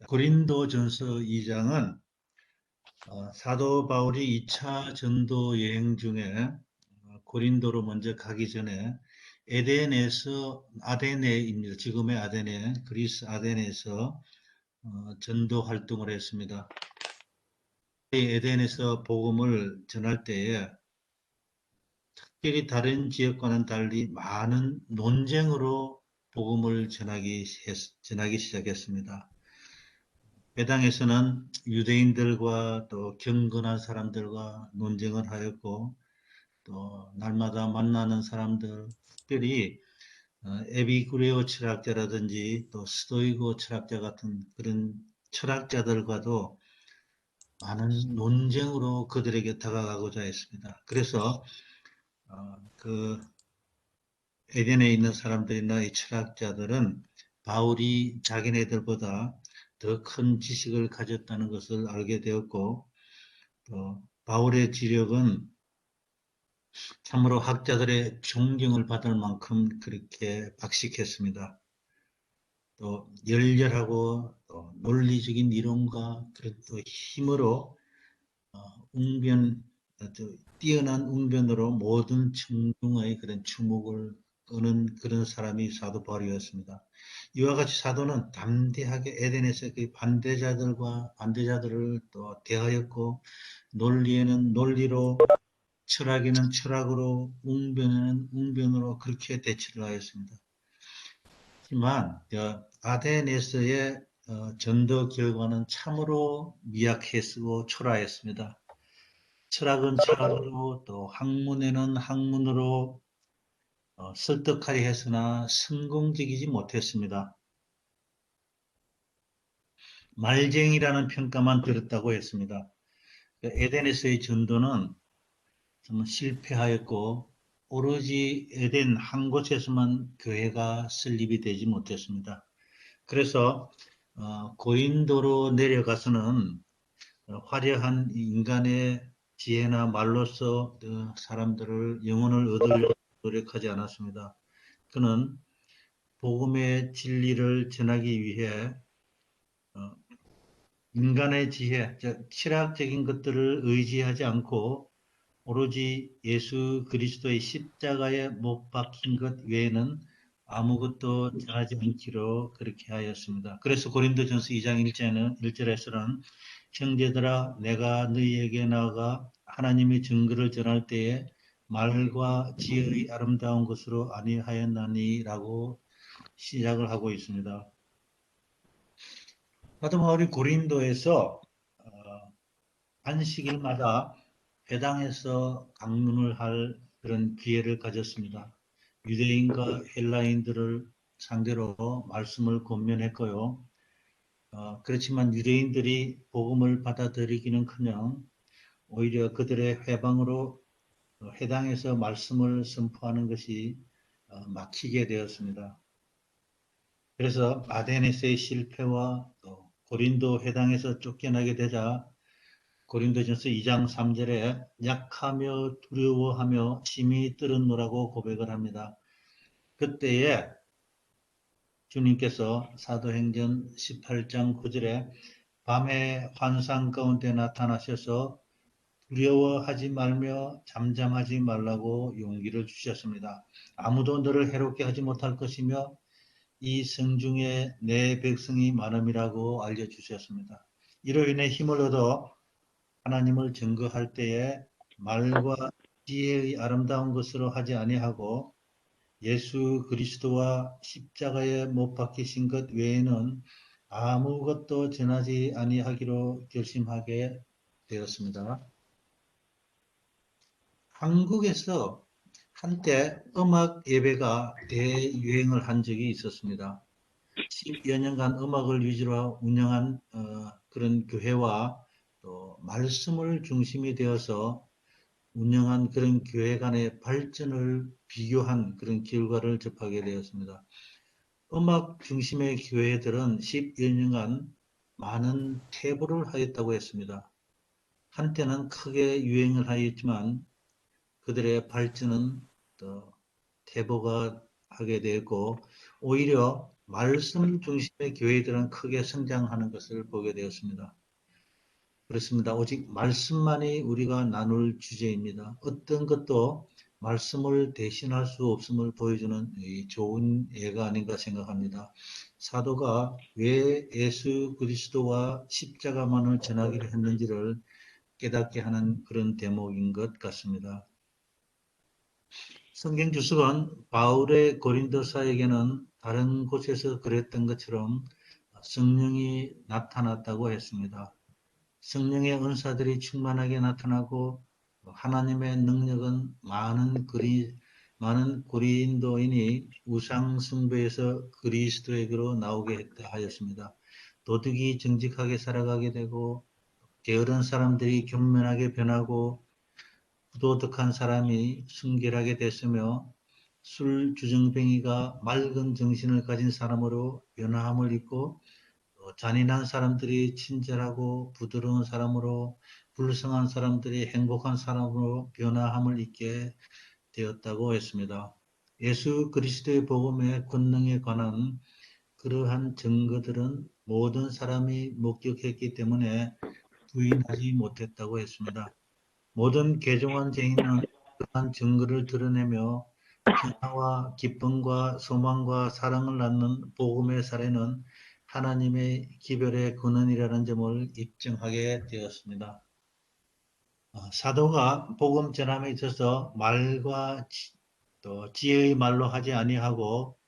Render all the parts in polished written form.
고린도전서 2장은 사도 바울이 2차 전도 여행 중에 고린도로 먼저 가기 전에 아데네입니다. 지금의 아데네, 그리스 아데네에서 전도 활동을 했습니다. 에덴에서 복음을 전할 때에 특별히 다른 지역과는 달리 많은 논쟁으로 복음을 전하기 시작했습니다. 회당에서는 유대인들과 또 경건한 사람들과 논쟁을 하였고, 또 날마다 만나는 사람들, 특별히 에비구레오 철학자라든지 또 스토이고 철학자 같은 그런 철학자들과도 많은 논쟁으로 그들에게 다가가고자 했습니다. 그래서 그 에덴에 있는 사람들이나 이 철학자들은 바울이 자기네들보다 더 큰 지식을 가졌다는 것을 알게 되었고, 또 바울의 지력은 참으로 학자들의 존경을 받을 만큼 그렇게 박식했습니다. 또 열렬하고 또 논리적인 이론과 그런 또 힘으로 뛰어난 웅변으로 모든 청중의 그런 주목을 끄는 그런 사람이 사도 바울이었습니다. 이와 같이 사도는 담대하게 에덴에서 그 반대자들을 또 대하였고, 논리에는 논리로, 철학에는 철학으로, 웅변에는 웅변으로 그렇게 대치를 하였습니다. 하지만 아데네스의 전도 결과는 참으로 미약했고 초라했습니다. 철학은 철학으로, 또 학문에는 학문으로 설득하려 했으나 성공적이지 못했습니다. 말쟁이라는 평가만 들었다고 했습니다. 에덴에서의 전도는 정말 실패하였고, 오로지 에덴 한 곳에서만 교회가 설립이 되지 못했습니다. 그래서 고린도로 내려가서는 화려한 인간의 지혜나 말로서 사람들을 영혼을 얻으려고 노력하지 않았습니다. 그는 복음의 진리를 전하기 위해 인간의 지혜, 즉 철학적인 것들을 의지하지 않고 오로지 예수 그리스도의 십자가에 못 박힌 것 외에는 아무것도 전하지 않기로 그렇게 하였습니다. 그래서 고린도전서 2장 1절에서는 형제들아, 내가 너희에게 나아가 하나님의 증거를 전할 때에 말과 지혜의 아름다운 것으로 아니하였나니라고 시작을 하고 있습니다. 사도 바울이 고린도에서 안식일마다 회당에서 강론을 할 그런 기회를 가졌습니다. 유대인과 헬라인들을 상대로 말씀을 권면했고요. 그렇지만 유대인들이 복음을 받아들이기는커녕 오히려 그들의 회방으로 회당에서 말씀을 선포하는 것이 막히게 되었습니다. 그래서 아데네스의 실패와 또 고린도 회당에서 쫓겨나게 되자 고린도전서 2장 3절에 약하며 두려워하며 심히 떨었노라고 고백을 합니다. 그때에 주님께서 사도행전 18장 9절에 밤에 환상 가운데 나타나셔서 두려워하지 말며 잠잠하지 말라고 용기를 주셨습니다. 아무도 너를 해롭게 하지 못할 것이며 이 성중에 내 백성이 많음이라고 알려주셨습니다. 이로 인해 힘을 얻어 하나님을 증거할 때에 말과 지혜의 아름다운 것으로 하지 아니하고 예수 그리스도와 십자가에 못 박히신 것 외에는 아무것도 전하지 아니하기로 결심하게 되었습니다. 한국에서 한때 음악 예배가 대유행을 한 적이 있었습니다. 10여 년간 음악을 위주로 운영한 그런 교회와 또 말씀을 중심이 되어서 운영한 그런 교회 간의 발전을 비교한 그런 결과를 접하게 되었습니다. 음악 중심의 교회들은 10여 년간 많은 퇴보를 하였다고 했습니다. 한때는 크게 유행을 하였지만 그들의 발전은 또 퇴보가 하게 되었고, 오히려 말씀 중심의 교회들은 크게 성장하는 것을 보게 되었습니다. 그렇습니다. 오직 말씀만이 우리가 나눌 주제입니다. 어떤 것도 말씀을 대신할 수 없음을 보여주는 좋은 예가 아닌가 생각합니다. 사도가 왜 예수 그리스도와 십자가만을 전하기로 했는지를 깨닫게 하는 그런 대목인 것 같습니다. 성경 주석은 바울의 고린도사에게는 다른 곳에서 그랬던 것처럼 성령이 나타났다고 했습니다. 성령의 은사들이 충만하게 나타나고 하나님의 능력은 많은 고린도인이 우상 숭배에서 그리스도에게로 나오게 했다 하였습니다. 도덕이 정직하게 살아가게 되고 게으른 사람들이 교만하게 변하고 부도덕한 사람이 순결하게 됐으며 술 주정뱅이가 맑은 정신을 가진 사람으로 변화함을 입고 잔인한 사람들이 친절하고 부드러운 사람으로 불쌍한 사람들이 행복한 사람으로 변화함을 입게 되었다고 했습니다. 예수 그리스도의 복음의 권능에 관한 그러한 증거들은 모든 사람이 목격했기 때문에 부인하지 못했다고 했습니다. 모든 개종한 죄인은 그러한 증거를 드러내며 평화와 기쁨과 소망과 사랑을 낳는 복음의 사례는 하나님의 기별의 근원이라는 점을 입증하게 되었습니다. 사도가 복음 전함에 있어서 말과 또 지혜의 말로 하지 아니하고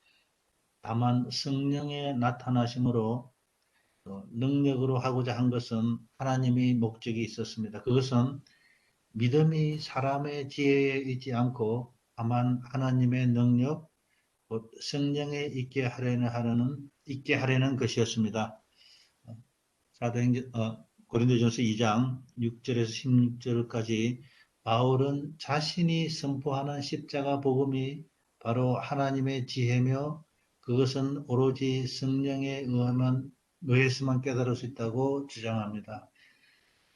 다만 성령의 나타나심으로 능력으로 하고자 한 것은 하나님의 목적이 있었습니다. 그것은 믿음이 사람의 지혜에 있지 않고 다만 하나님의 능력, 곧 성령에 있게 하려는 것이었습니다. 고린도전서 2장 6절에서 16절까지 바울은 자신이 선포하는 십자가 복음이 바로 하나님의 지혜며 그것은 오로지 성령에 의해서만 깨달을 수 있다고 주장합니다.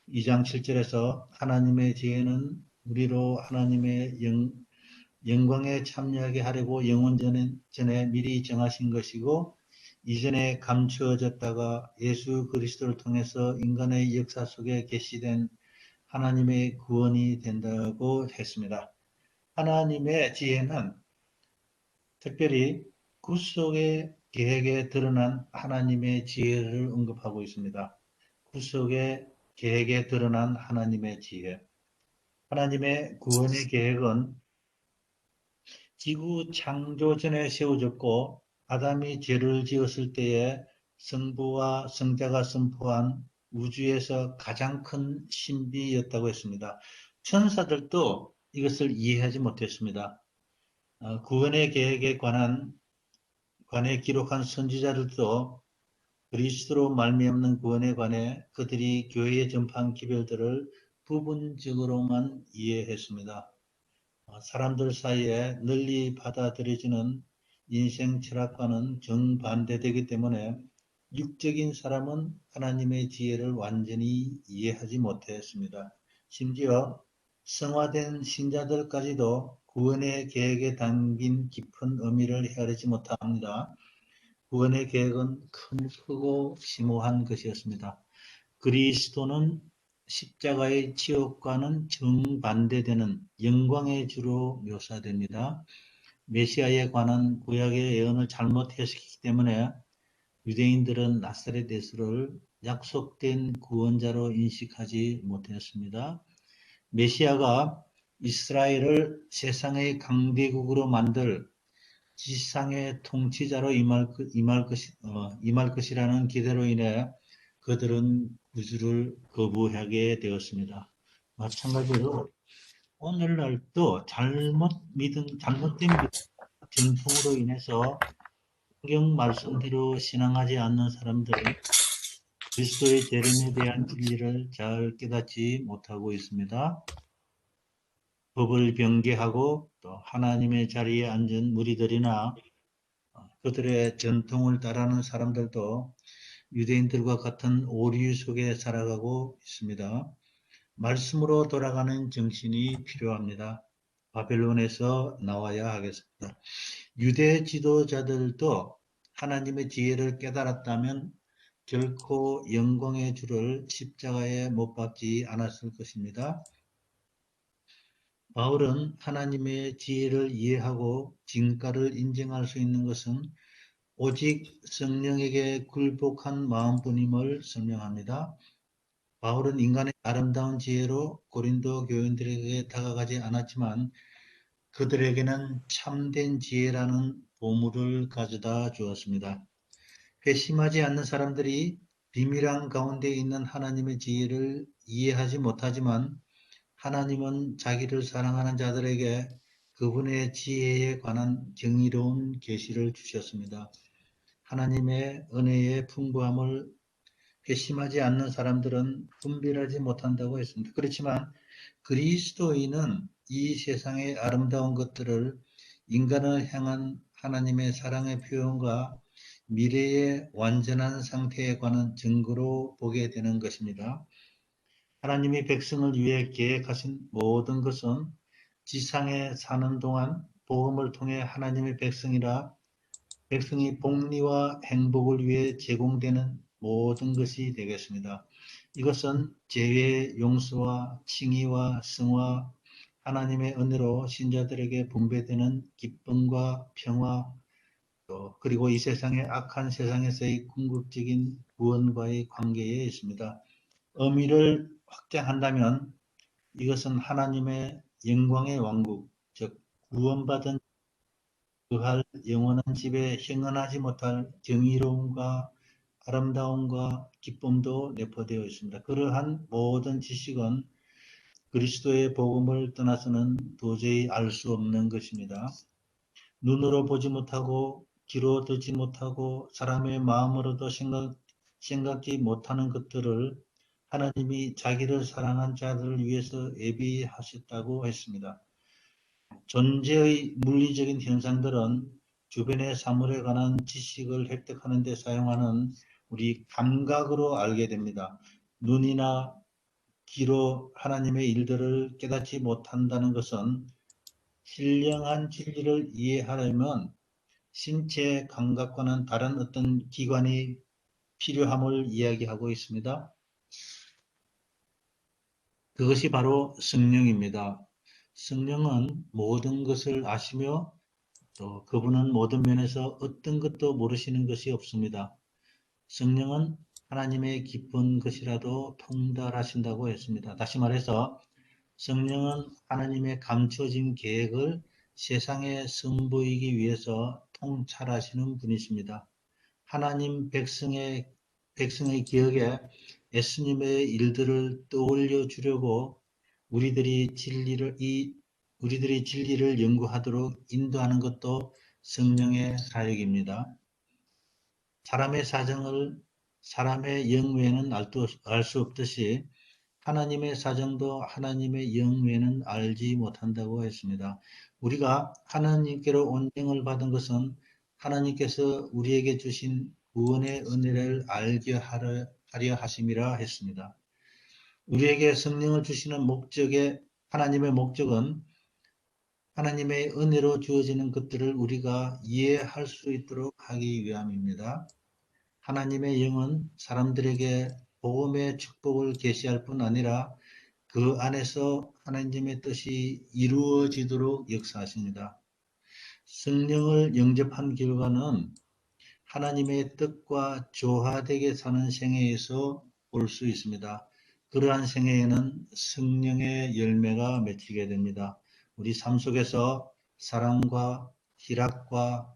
2장 7절에서 하나님의 지혜는 우리로 하나님의 영광에 참여하게 하려고 영원 전에 미리 정하신 것이고 이전에 감추어졌다가 예수 그리스도를 통해서 인간의 역사 속에 계시된 하나님의 구원이 된다고 했습니다. 하나님의 지혜는 특별히 구속의 계획에 드러난 하나님의 지혜를 언급하고 있습니다. 구속의 계획에 드러난 하나님의 지혜. 하나님의 구원의 계획은 지구 창조 전에 세워졌고 아담이 죄를 지었을 때에 성부와 성자가 선포한 우주에서 가장 큰 신비였다고 했습니다. 천사들도 이것을 이해하지 못했습니다. 구원의 계획에 관해 기록한 선지자들도 그리스도로 말미암는 구원에 관해 그들이 교회에 전파한 기별들을 부분적으로만 이해했습니다. 사람들 사이에 널리 받아들여지는 인생 철학과는 정반대되기 때문에 육적인 사람은 하나님의 지혜를 완전히 이해하지 못했습니다. 심지어 성화된 신자들까지도 구원의 계획에 담긴 깊은 의미를 헤아리지 못합니다. 구원의 계획은 크고 심오한 것이었습니다. 그리스도는 십자가의 지옥과는 정반대되는 영광의 주로 묘사됩니다. 메시아에 관한 구약의 예언을 잘못 해석했기 때문에 유대인들은 나사렛 예수를 약속된 구원자로 인식하지 못했습니다. 메시아가 이스라엘을 세상의 강대국으로 만들 지상의 통치자로 임할 것이라는 기대로 인해 그들은 구주를 거부하게 되었습니다. 마찬가지로 오늘날도 잘못된 전통으로 인해서 성경 말씀대로 신앙하지 않는 사람들은 그리스도의 재림에 대한 진리를 잘 깨닫지 못하고 있습니다. 법을 변개하고 또 하나님의 자리에 앉은 무리들이나 그들의 전통을 따르는 사람들도 유대인들과 같은 오류 속에 살아가고 있습니다. 말씀으로 돌아가는 정신이 필요합니다. 바벨론에서 나와야 하겠습니다. 유대 지도자들도 하나님의 지혜를 깨달았다면 결코 영광의 주를 십자가에 못 박지 않았을 것입니다. 바울은 하나님의 지혜를 이해하고 진가를 인정할 수 있는 것은 오직 성령에게 굴복한 마음뿐임을 설명합니다. 바울은 인간의 아름다운 지혜로 고린도 교인들에게 다가가지 않았지만 그들에게는 참된 지혜라는 보물을 가져다 주었습니다. 회심하지 않는 사람들이 비밀한 가운데 있는 하나님의 지혜를 이해하지 못하지만 하나님은 자기를 사랑하는 자들에게 그분의 지혜에 관한 경이로운 계시를 주셨습니다. 하나님의 은혜의 풍부함을 회심하지 않는 사람들은 분별하지 못한다고 했습니다. 그렇지만 그리스도인은 이 세상의 아름다운 것들을 인간을 향한 하나님의 사랑의 표현과 미래의 완전한 상태에 관한 증거로 보게 되는 것입니다. 하나님이 백성을 위해 계획하신 모든 것은 지상에 사는 동안 복음을 통해 하나님의 백성이 복리와 행복을 위해 제공되는 모든 것이 되겠습니다. 이것은 죄의 용서와 칭의와 성화, 하나님의 은혜로 신자들에게 분배되는 기쁨과 평화, 그리고 이 세상의 악한 세상에서의 궁극적인 구원과의 관계에 있습니다. 의미를 확장한다면 이것은 하나님의 영광의 왕국, 즉 구원받은 그할 영원한 집에 형언하지 못할 정의로움과 아름다움과 기쁨도 내포되어 있습니다. 그러한 모든 지식은 그리스도의 복음을 떠나서는 도저히 알 수 없는 것입니다. 눈으로 보지 못하고 귀로 듣지 못하고 사람의 마음으로도 생각지 못하는 것들을 하나님이 자기를 사랑한 자들을 위해서 예비하셨다고 했습니다. 존재의 물리적인 현상들은 주변의 사물에 관한 지식을 획득하는 데 사용하는 우리 감각으로 알게 됩니다. 눈이나 귀로 하나님의 일들을 깨닫지 못한다는 것은 신령한 진리를 이해하려면 신체 감각과는 다른 어떤 기관이 필요함을 이야기하고 있습니다. 그것이 바로 성령입니다. 성령은 모든 것을 아시며 또 그분은 모든 면에서 어떤 것도 모르시는 것이 없습니다. 성령은 하나님의 깊은 것이라도 통달하신다고 했습니다. 다시 말해서 성령은 하나님의 감춰진 계획을 세상에 선보이기 위해서 통찰하시는 분이십니다. 하나님 백성의 기억에 예수님의 일들을 떠올려 주려고 우리들이 진리를 연구하도록 인도하는 것도 성령의 사역입니다. 사람의 사정을 사람의 영 외에는 알 수 없듯이 하나님의 사정도 하나님의 영 외에는 알지 못한다고 했습니다. 우리가 하나님께로 온영을 받은 것은 하나님께서 우리에게 주신 구원의 은혜를 알게 하려 하심이라 했습니다. 우리에게 성령을 주시는 하나님의 목적은 하나님의 은혜로 주어지는 것들을 우리가 이해할 수 있도록 하기 위함입니다. 하나님의 영은 사람들에게 복음의 축복을 계시할 뿐 아니라 그 안에서 하나님의 뜻이 이루어지도록 역사하십니다. 성령을 영접한 결과는 하나님의 뜻과 조화되게 사는 생애에서 볼 수 있습니다. 그러한 생애에는 성령의 열매가 맺히게 됩니다. 우리 삶 속에서 사랑과 희락과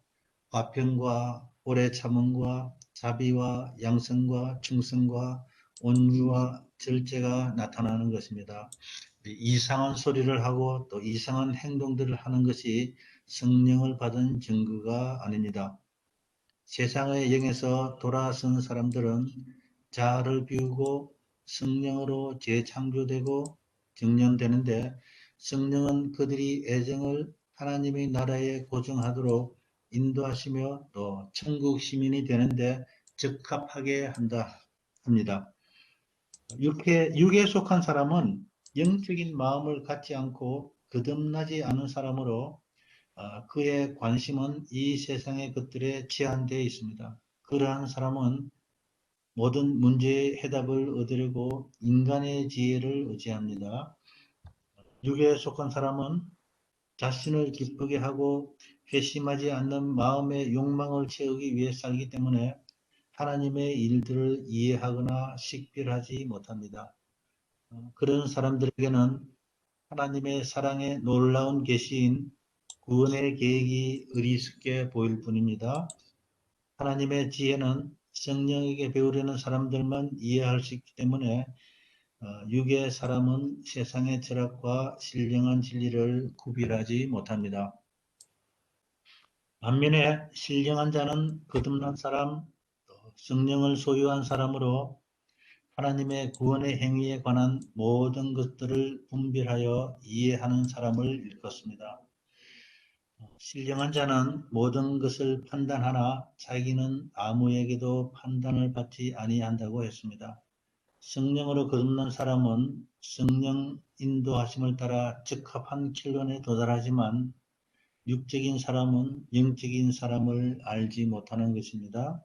화평과 오래 참음과 자비와 양성과 충성과 온유와 절제가 나타나는 것입니다. 이상한 소리를 하고 또 이상한 행동들을 하는 것이 성령을 받은 증거가 아닙니다. 세상의 영에서 돌아선 사람들은 자아를 비우고 성령으로 재창조되고 정련되는데 성령은 그들이 애정을 하나님의 나라에 고정하도록 인도하시며 또 천국 시민이 되는데 적합하게 합니다. 육에 속한 사람은 영적인 마음을 갖지 않고 거듭나지 않은 사람으로 그의 관심은 이 세상의 것들에 제한되어 있습니다. 그러한 사람은 모든 문제의 해답을 얻으려고 인간의 지혜를 의지합니다. 육에 속한 사람은 자신을 기쁘게 하고 회심하지 않는 마음의 욕망을 채우기 위해 살기 때문에 하나님의 일들을 이해하거나 식별하지 못합니다. 그런 사람들에게는 하나님의 사랑의 놀라운 계시인 구원의 계획이 어리석게 보일 뿐입니다. 하나님의 지혜는 성령에게 배우려는 사람들만 이해할 수 있기 때문에 육의 사람은 세상의 철학과 신령한 진리를 구별하지 못합니다. 반면에 신령한 자는 거듭난 사람, 성령을 소유한 사람으로 하나님의 구원의 행위에 관한 모든 것들을 분별하여 이해하는 사람을 일컫습니다. 신령한 자는 모든 것을 판단하나 자기는 아무에게도 판단을 받지 아니한다고 했습니다. 성령으로 거듭난 사람은 성령 인도하심을 따라 적합한 결론에 도달하지만 육적인 사람은 영적인 사람을 알지 못하는 것입니다.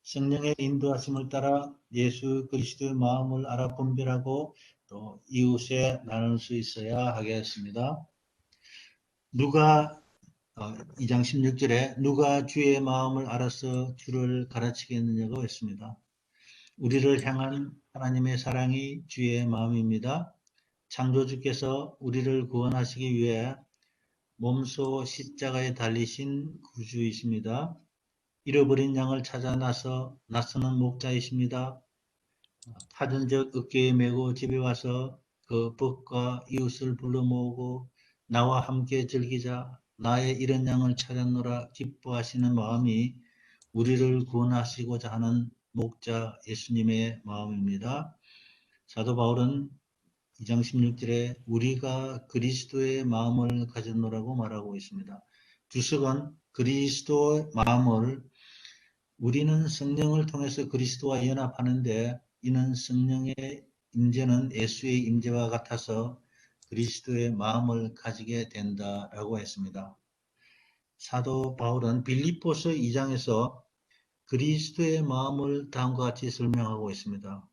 성령의 인도하심을 따라 예수 그리스도의 마음을 알아 분별하고 또 이웃에 나눌 수 있어야 하겠습니다. 누가 2장 16절에 누가 주의 마음을 알아서 주를 가르치겠느냐고 했습니다. 우리를 향한 하나님의 사랑이 주의 마음입니다. 창조주께서 우리를 구원하시기 위해 몸소 십자가에 달리신 구주이십니다. 잃어버린 양을 찾아 나서는 목자이십니다. 찾은 적 어깨에 메고 집에 와서 그 벗과 이웃을 불러 모으고 나와 함께 즐기자 나의 잃은 양을 찾았노라 기뻐하시는 마음이 우리를 구원하시고자 하는 목자 예수님의 마음입니다. 사도 바울은 2장 16절에 우리가 그리스도의 마음을 가졌노라고 말하고 있습니다. 주석은 그리스도의 마음을 우리는 성령을 통해서 그리스도와 연합하는데 이는 성령의 임재는 예수의 임재와 같아서 그리스도의 마음을 가지게 된다라고 했습니다. 사도 바울은 빌립보서 2장에서 그리스도의 마음을 다음과 같이 설명하고 있습니다.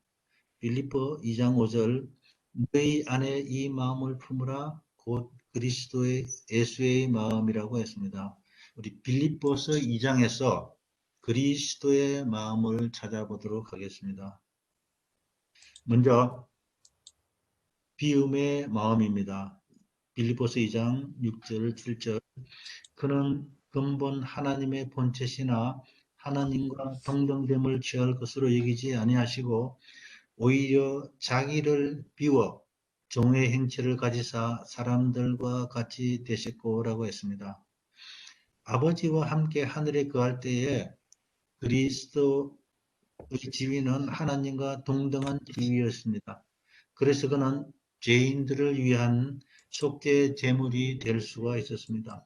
빌립보 2장 5절 너희 안에 이 마음을 품으라 곧 그리스도의 예수의 마음이라고 했습니다. 우리 빌립보서 2장에서 그리스도의 마음을 찾아보도록 하겠습니다. 먼저 비움의 마음입니다. 빌립보서 2장 6절 7절 그는 근본 하나님의 본체시나 하나님과 동등됨을 취할 것으로 여기지 아니하시고 오히려 자기를 비워 종의 행체를 가지사 사람들과 같이 되셨고라고 했습니다. 아버지와 함께 하늘에 거할 때에 그리스도의 지위는 하나님과 동등한 지위였습니다. 그래서 그는 죄인들을 위한 속죄 제물이 될 수가 있었습니다.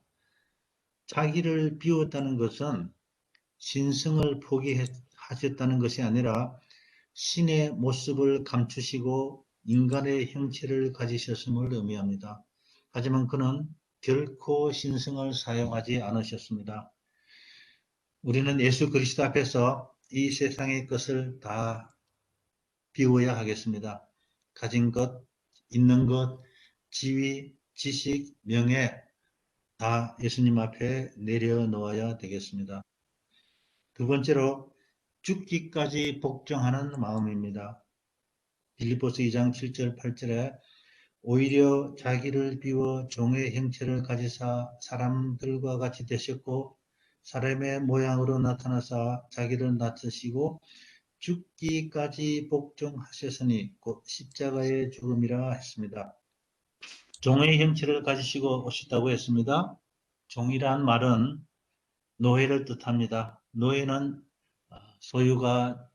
자기를 비웠다는 것은 신성을 포기하셨다는 것이 아니라 신의 모습을 감추시고 인간의 형체를 가지셨음을 의미합니다. 하지만 그는 결코 신성을 사용하지 않으셨습니다. 우리는 예수 그리스도 앞에서 이 세상의 것을 다 비워야 하겠습니다. 가진 것, 있는 것, 지위, 지식, 명예 다 예수님 앞에 내려놓아야 되겠습니다. 두 번째로 죽기까지 복종하는 마음입니다. 빌립보서 2장 7절 8절에 오히려 자기를 비워 종의 형체를 가지사 사람들과 같이 되셨고 사람의 모양으로 나타나사 자기를 낮추시고 죽기까지 복종하셨으니 곧 십자가의 죽음이라 했습니다. 종의 형체를 가지시고 오셨다고 했습니다. 종이란 말은 노예를 뜻합니다. 노예는 소유가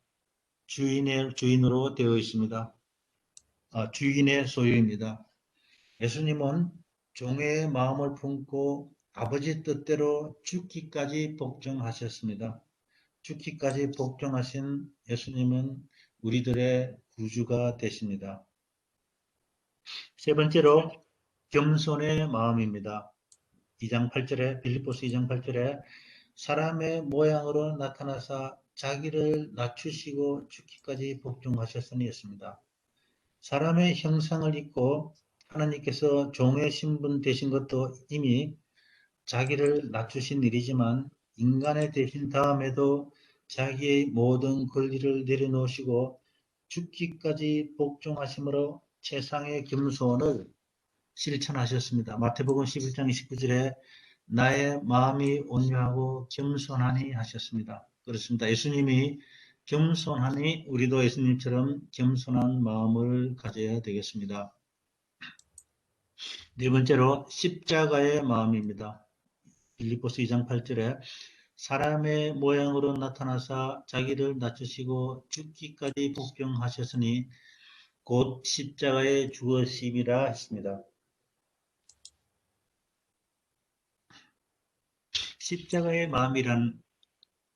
주인으로 되어 있습니다. 주인의 소유입니다. 예수님은 종의 마음을 품고 아버지 뜻대로 죽기까지 복종하셨습니다. 죽기까지 복종하신 예수님은 우리들의 구주가 되십니다. 세 번째로 겸손의 마음입니다. 2장 8절에 빌립보서 2장 8절에 사람의 모양으로 나타나사 자기를 낮추시고 죽기까지 복종하셨으니 했습니다. 사람의 형상을 입고 하나님께서 종의 신분 되신 것도 이미 자기를 낮추신 일이지만 인간의 되신 다음에도 자기의 모든 권리를 내려놓으시고 죽기까지 복종하심으로 최상의 겸손을 실천하셨습니다. 마태복음 11장 29절에 나의 마음이 온유하고 겸손하니 하셨습니다. 그렇습니다. 예수님이 겸손하니 우리도 예수님처럼 겸손한 마음을 가져야 되겠습니다. 네 번째로 십자가의 마음입니다. 빌립보서 2장 8절에 사람의 모양으로 나타나사 자기를 낮추시고 죽기까지 복종하셨으니 곧 십자가의 죽으심이라 했습니다. 십자가의 마음이란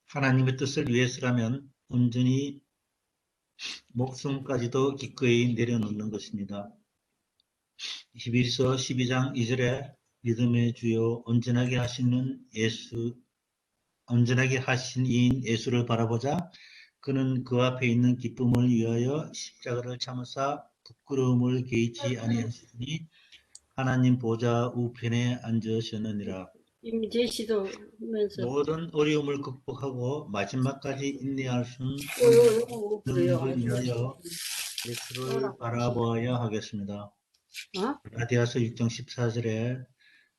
하나님의 뜻을 위해서라면 온전히 목숨까지도 기꺼이 내려놓는 것입니다. 히브리서 12장 2절에 믿음의 주요 온전하게 하신 이인 예수를 바라보자. 그는 그 앞에 있는 기쁨을 위하여 십자가를 참으사 부끄러움을 개의치 아니하시니 하나님 보좌 우편에 앉으셨느니라. 이미 제시도 하면서 모든 어려움을 극복하고 마지막까지 인내할 수 있는 그래요. 능력을 위하여 예수를 바라보아야 하겠습니다. 갈라디아서 6장 14절에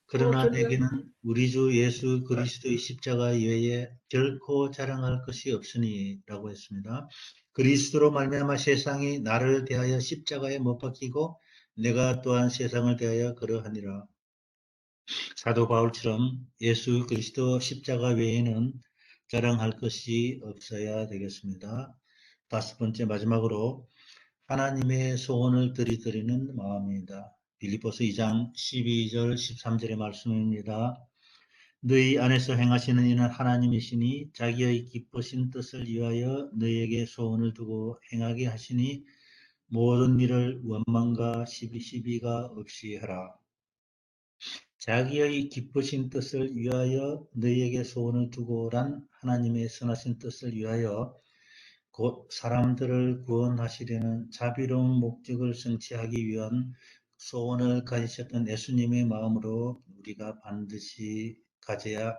그러나 내게는 우리 주 예수 그리스도의 십자가 이외에 결코 자랑할 것이 없으니 라고 했습니다. 그리스도로 말미암아 세상이 나를 대하여 십자가에 못 박히고 내가 또한 세상을 대하여 그러하니라. 사도 바울처럼 예수 그리스도 십자가 외에는 자랑할 것이 없어야 되겠습니다. 다섯 번째 마지막으로 하나님의 소원을 들이드리는 마음입니다. 빌립보서 2장 12절 13절의 말씀입니다. 너희 안에서 행하시는 이는 하나님이시니 자기의 기쁘신 뜻을 위하여 너희에게 소원을 두고 행하게 하시니 모든 일을 원망과 시비가 없이 하라. 자기의 기쁘신 뜻을 위하여 너희에게 소원을 두고란 하나님의 선하신 뜻을 위하여 곧 사람들을 구원하시려는 자비로운 목적을 성취하기 위한 소원을 가지셨던 예수님의 마음으로 우리가 반드시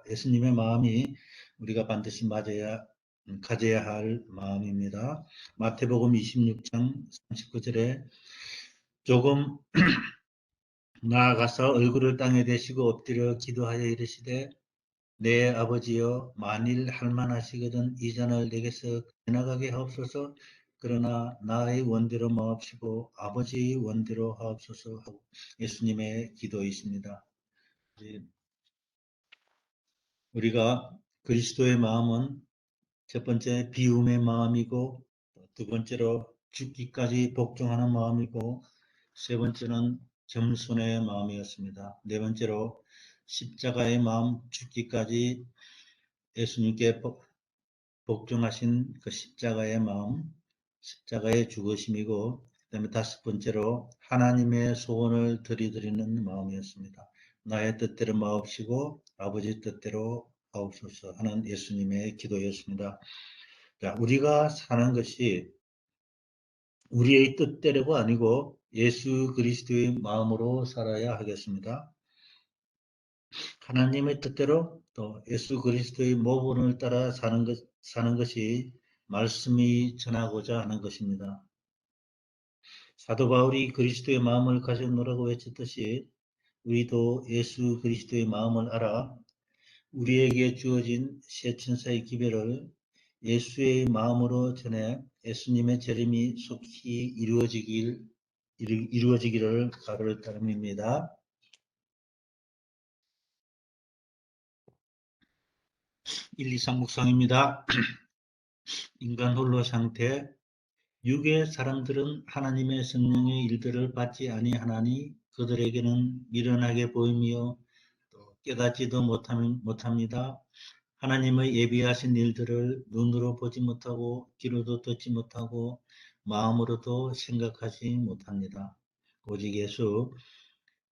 예수님의 마음이 우리가 반드시 가져야 할 마음입니다. 마태복음 26장 39절에 조금 나아가서 얼굴을 땅에 대시고 엎드려 기도하여 이르시되 내 아버지여 만일 할만하시거든 이 잔을 내게서 지나가게 하옵소서. 그러나 나의 원대로 마옵시고 아버지의 원대로 하옵소서 하고 예수님의 기도이십니다. 우리가 그리스도의 마음은 첫 번째 비움의 마음이고 두 번째로 죽기까지 복종하는 마음이고 세 번째는 겸손의 마음이었습니다. 네 번째로 십자가의 마음, 죽기까지 예수님께 복종하신 그 십자가의 마음, 십자가의 죽으심이고 그 다음에 다섯 번째로 하나님의 소원을 들이드리는 마음이었습니다. 나의 뜻대로 마옵시고 아버지 뜻대로 하옵소서 하는 예수님의 기도였습니다. 자, 우리가 사는 것이 우리의 뜻대로가 아니고 예수 그리스도의 마음으로 살아야 하겠습니다. 하나님의 뜻대로 또 예수 그리스도의 모본을 따라 사는 것이 말씀이 전하고자 하는 것입니다. 사도 바울이 그리스도의 마음을 가졌노라고 외쳤듯이 우리도 예수 그리스도의 마음을 알아 우리에게 주어진 새 천사의 기별을 예수의 마음으로 전해 예수님의 재림이 속히 이루어지기를 바랄 따름입니다. 1, 2, 3 묵상입니다. 인간 홀로 상태 육의 사람들은 하나님의 성령의 일들을 받지 아니하나니 그들에게는 미련하게 보이며 또 깨닫지도 못합니다. 하나님의 예비하신 일들을 눈으로 보지 못하고 귀로도 듣지 못하고 마음으로도 생각하지 못합니다. 오직 예수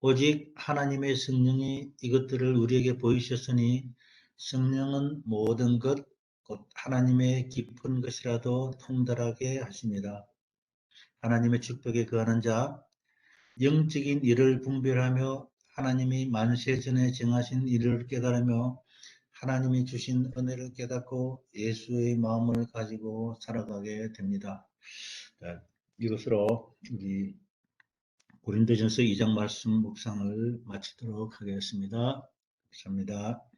오직 하나님의 성령이 이것들을 우리에게 보이셨으니 성령은 모든 것, 곧 하나님의 깊은 것이라도 통달하게 하십니다. 하나님의 축복에 거하는 자, 영적인 일을 분별하며 하나님이 만세전에 정하신 일을 깨달으며 하나님이 주신 은혜를 깨닫고 예수의 마음을 가지고 살아가게 됩니다. 자, 이것으로 우리 고린도전서 2장 말씀 묵상을 마치도록 하겠습니다. 감사합니다.